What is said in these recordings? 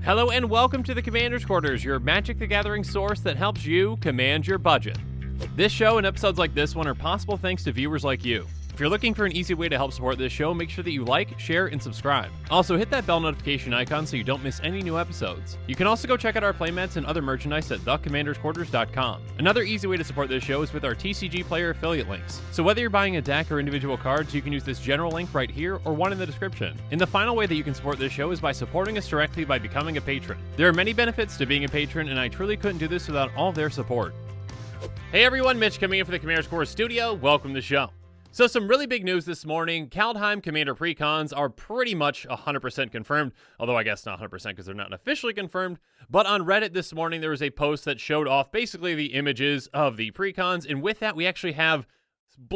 Hello and welcome to the Commander's Quarters, your Magic the Gathering source that helps you command your budget. This show and episodes like this one are possible thanks to viewers like you. If you're looking for an easy way to help support this show, make sure that you like, share, and subscribe. Also, hit that bell notification icon so you don't miss any new episodes. You can also go check out our playmats and other merchandise at thecommandersquarters.com. Another easy way to support this show is with our TCG Player affiliate links. So whether you're buying a deck or individual cards, you can use this general link right here or one in the description. And the final way that you can support this show is by supporting us directly by becoming a patron. There are many benefits to being a patron, and I truly couldn't do this without all their support. Hey everyone, Mitch coming in for the Commander's Quarters studio. Welcome to the show. So some really big news this morning. Kaldheim Commander Precons are pretty much 100% confirmed, although I guess not 100% because they're not officially confirmed. But on Reddit this morning, there was a post that showed off basically the images of the Precons, and with that, we actually have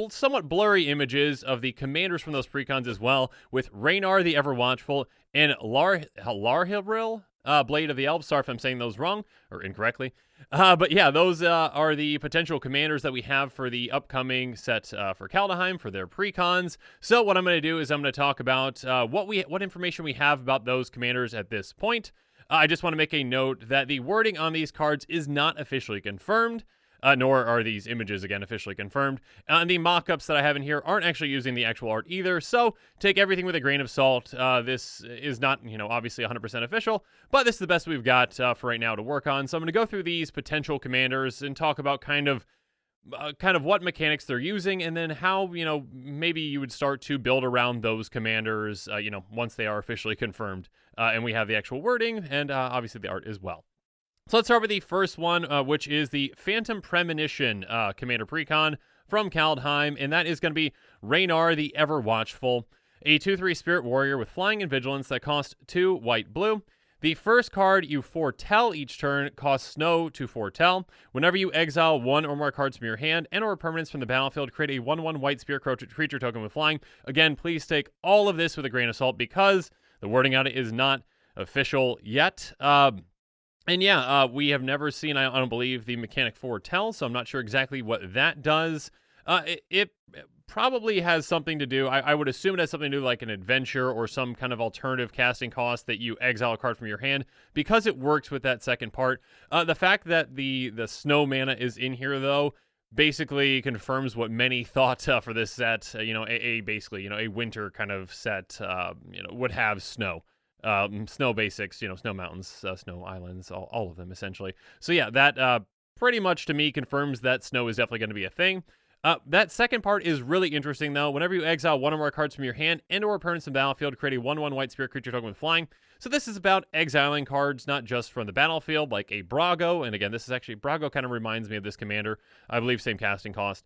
somewhat blurry images of the commanders from those Precons as well, with Ranar the Ever-Watchful and Larhril, Blade of the Elves. Sorry if I'm saying those wrong or incorrectly. But yeah, those are the potential commanders that we have for the upcoming set for Kaldheim for their Precons. So what I'm going to do is I'm going to talk about what information we have about those commanders at this point. I just want to make a note that the wording on these cards is not officially confirmed. Nor are these images, again, officially confirmed. And the mock-ups that I have in here aren't actually using the actual art either, so take everything with a grain of salt. This is not, obviously 100% official, but this is the best we've got for right now to work on. So I'm going to go through these potential commanders and talk about kind of what mechanics they're using, and then how, maybe you would start to build around those commanders, once they are officially confirmed. And we have the actual wording and obviously the art as well. So let's start with the first one, which is the Phantom Premonition Commander Precon from Kaldheim, and that is going to be Ranar the Ever-Watchful, a 2/3 Spirit Warrior with Flying and Vigilance that costs 2 white-blue. The first card you foretell each turn costs Snow to foretell. Whenever you exile one or more cards from your hand and or permanents from the battlefield, create a 1/1 white Spirit creature token with Flying. Again, please take all of this with a grain of salt because the wording on it is not official yet. And yeah, we have never seen, I don't believe, the mechanic foretell, so I'm not sure exactly what that does. It probably has something to do, I would assume it has something to do like an adventure or some kind of alternative casting cost that you exile a card from your hand, because it works with that second part. The fact that the snow mana is in here, though, basically confirms what many thought for this set. Basically, a winter kind of set, would have snow. Snow basics, snow mountains, snow islands, all of them essentially. So yeah, that pretty much to me confirms that snow is definitely going to be a thing. That second part is really interesting though. Whenever you exile one or more cards from your hand and or permanents in the battlefield, create a 1/1 white Spirit creature token with Flying. So this is about exiling cards not just from the battlefield, like a Brago, and again, this is actually, Brago kind of reminds me of this commander. I believe same casting cost.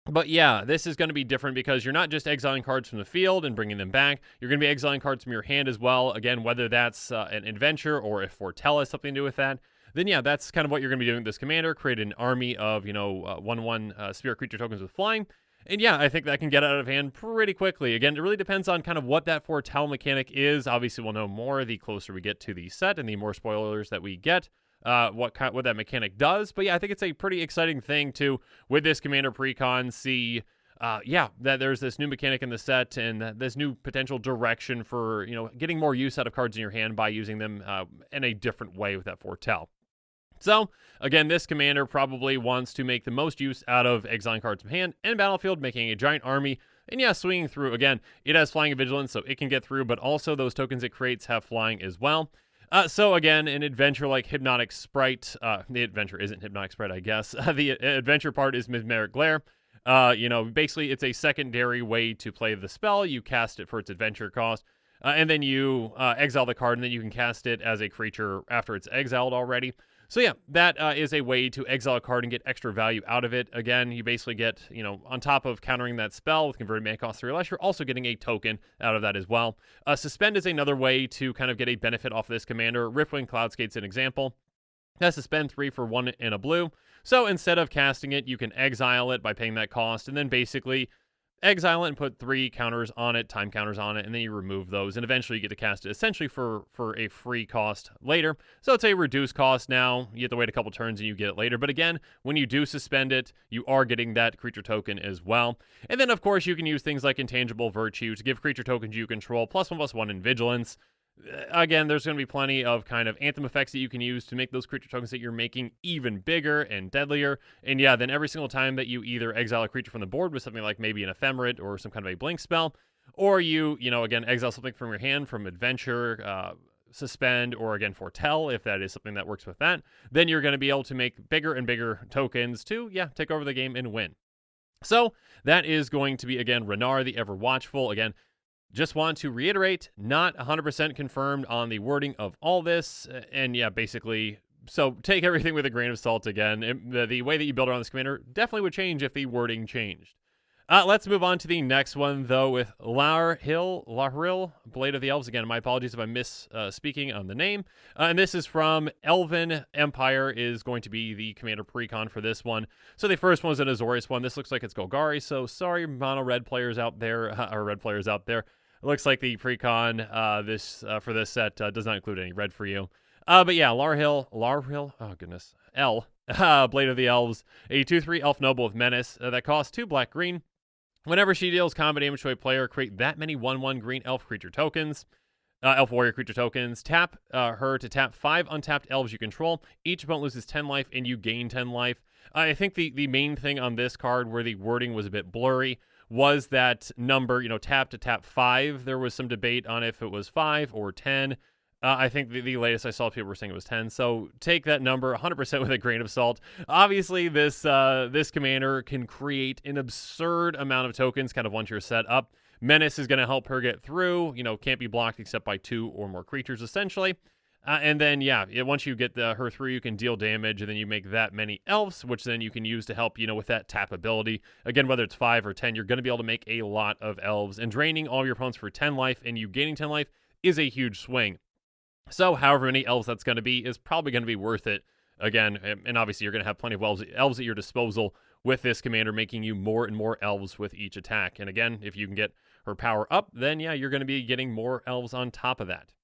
But yeah, this is going to be different because you're not just exiling cards from the field and bringing them back. You're going to be exiling cards from your hand as well. Again, whether that's an adventure or if foretell has something to do with that, then yeah, that's kind of what you're going to be doing with this commander. Create an army of, 1/1 Spirit creature tokens with Flying. And yeah, I think that can get out of hand pretty quickly. Again, it really depends on kind of what that foretell mechanic is. Obviously, we'll know more the closer we get to the set and the more spoilers that we get. What that mechanic does. But yeah, I think it's a pretty exciting thing to, with this Commander Precon, see, that there's this new mechanic in the set and this new potential direction for, getting more use out of cards in your hand by using them in a different way with that foretell. So, again, this commander probably wants to make the most use out of exiling cards from hand and battlefield, making a giant army. And yeah, swinging through. Again, it has Flying and Vigilance, so it can get through, but also those tokens it creates have Flying as well. So again, an adventure like Hypnotic Sprite, the adventure isn't Hypnotic Sprite, I guess. The adventure part is Mesmeric Glare. Basically it's a secondary way to play the spell. You cast it for its adventure cost, and then you exile the card, and then you can cast it as a creature after it's exiled already. So yeah, that is a way to exile a card and get extra value out of it. Again, you basically get, on top of countering that spell with converted mana cost 3 or less, you're also getting a token out of that as well. Suspend is another way to kind of get a benefit off of this commander. Riftwing Cloudskate's an example. That's to spend 3 for 1 and a blue. So instead of casting it, you can exile it by paying that cost, and then basically exile it and put 3 counters on it, time counters on it, and then you remove those, and eventually you get to cast it essentially for a free cost later. So it's a reduced cost now. You have to wait a couple turns and you get it later. But again, when you do suspend it, you are getting that creature token as well. And then, of course, you can use things like Intangible Virtue to give creature tokens you control +1/+1 in Vigilance. Again, there's going to be plenty of kind of anthem effects that you can use to make those creature tokens that you're making even bigger and deadlier. And yeah, then every single time that you either exile a creature from the board with something like maybe an Ephemerate or some kind of a blink spell, or you again, exile something from your hand from Adventure, Suspend, or again, Foretell, if that is something that works with that, then you're going to be able to make bigger and bigger tokens to, take over the game and win. So that is going to be, again, Ranar, the Ever-Watchful. Again, just want to reiterate, not 100% confirmed on the wording of all this. And yeah, basically, so take everything with a grain of salt again. The way that you build around this commander definitely would change if the wording changed. Let's move on to the next one, though, with Larhril, Blade of the Elves. Again, my apologies if I misspeaking on the name. And this is from Elven Empire, is going to be the Commander Precon for this one. So the first one was an Azorius one. This looks like it's Golgari, so sorry, mono-red players out there, or red players out there. It looks like the Precon for this set does not include any red for you. But yeah, Larhril, oh goodness, Blade of the Elves, a 2/3 Elf Noble with Menace that costs 2 black-green. Whenever she deals combat damage to a player, create that many 1/1 green elf creature tokens. Elf warrior creature tokens. Tap her to tap 5 untapped elves you control. Each opponent loses 10 life and you gain 10 life. I think the main thing on this card where the wording was a bit blurry was that number, tap to tap 5. There was some debate on if it was 5 or 10. I think the latest I saw, people were saying it was 10. So take that number 100% with a grain of salt. Obviously, this commander can create an absurd amount of tokens kind of once you're set up. Menace is going to help her get through. Can't be blocked except by 2 or more creatures, essentially. And then, once you get her through, you can deal damage, and then you make that many elves, which then you can use to help, with that tap ability. Again, whether it's 5 or 10, you're going to be able to make a lot of elves. And draining all your opponents for 10 life and you gaining 10 life is a huge swing. So however many elves that's going to be is probably going to be worth it. Again, and obviously you're going to have plenty of elves at your disposal with this commander, making you more and more elves with each attack. And again, if you can get her power up, then you're going to be getting more elves on top of that.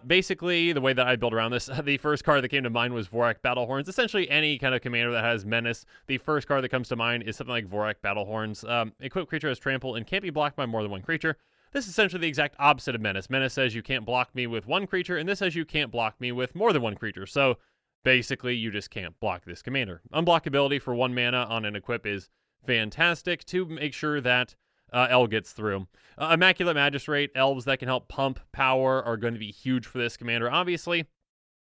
Basically, the way that I build around this, the first card that came to mind was Vorak Battlehorns. Essentially, any kind of commander that has Menace, the first card that comes to mind is something like Vorak Battlehorns. Equipped creature has Trample and can't be blocked by more than one creature. This is essentially the exact opposite of Menace. Menace says you can't block me with one creature, and this says you can't block me with more than one creature. So basically, you just can't block this commander. Unblockability for 1 mana on an equip is fantastic to make sure that El gets through. Immaculate Magistrate, elves that can help pump power are going to be huge for this commander, obviously.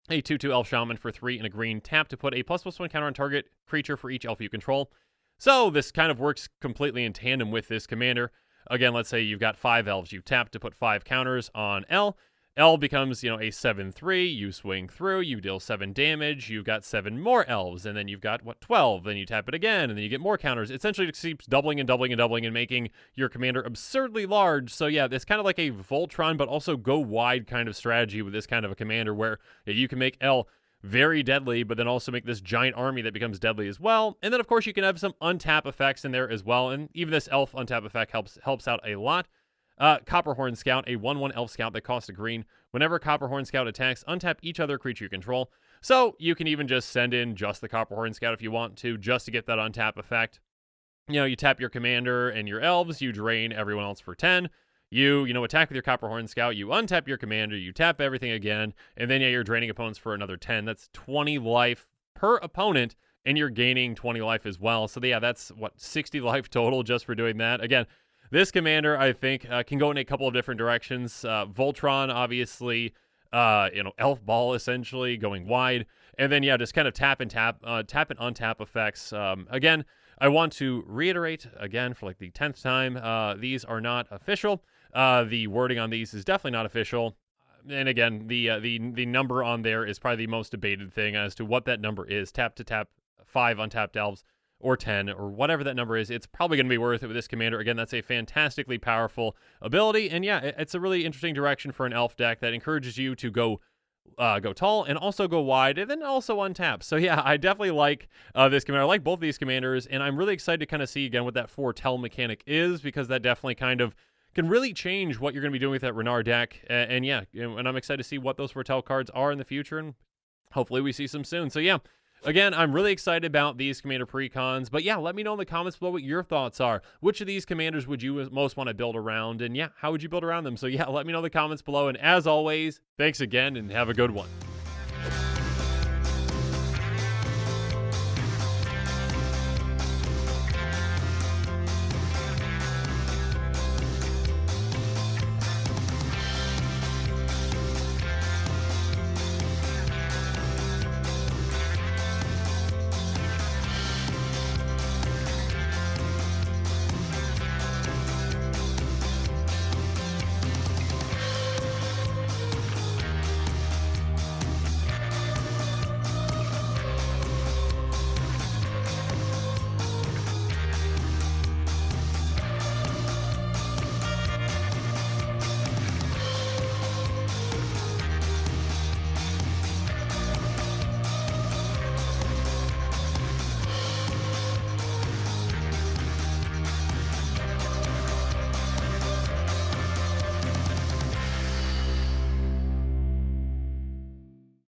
A 2/2 Elf Shaman for 3 and a green. Tap to put a ++1 counter on target creature for each elf you control. So this kind of works completely in tandem with this commander. Again, let's say you've got 5 elves. You tap to put 5 counters on El. El becomes, a 7/3. You swing through. You deal 7 damage. You've got 7 more elves. And then you've got, 12? Then you tap it again. And then you get more counters. It essentially just keeps doubling and doubling and doubling and making your commander absurdly large. So yeah, it's kind of like a Voltron, but also go wide kind of strategy with this kind of a commander where you can make El very deadly, but then also make this giant army that becomes deadly as well. And then, of course, you can have some untap effects in there as well. And even this elf untap effect helps out a lot. Copperhorn Scout, a 1/1 elf scout that costs a green. Whenever Copperhorn Scout attacks, untap each other creature you control. So you can even just send in just the Copperhorn Scout if you want to, just to get that untap effect. You tap your commander and your elves, you drain everyone else for 10. You attack with your Copperhorn Scout, you untap your commander, you tap everything again, and then you're draining opponents for another 10. That's 20 life per opponent, and you're gaining 20 life as well. So that's 60 life total just for doing that. Again, this commander, I think, can go in a couple of different directions. Voltron, obviously, Elf Ball, essentially, going wide. And then, just kind of tap and untap effects. Again, I want to reiterate, again, for the 10th time, these are not official. The wording on these is definitely not official. And again, the number on there is probably the most debated thing as to what that number is. Tap to tap 5 untapped elves, or 10, or whatever that number is. It's probably going to be worth it with this commander. Again, that's a fantastically powerful ability. And it's a really interesting direction for an elf deck that encourages you to go go tall and also go wide, and then also untap. So yeah, I definitely like this commander. I like both these commanders, and I'm really excited to kind of see again what that foretell mechanic is, because that definitely kind of can really change what you're going to be doing with that Ranar deck. And yeah, and I'm excited to see what those foretell cards are in the future, and hopefully we see some soon. So yeah, again, I'm really excited about these commander precons, but yeah, let me know in the comments below what your thoughts are. Which of these commanders would you most want to build around, and yeah, how would you build around them? So yeah, let me know in the comments below, and as always, thanks again, and have a good one.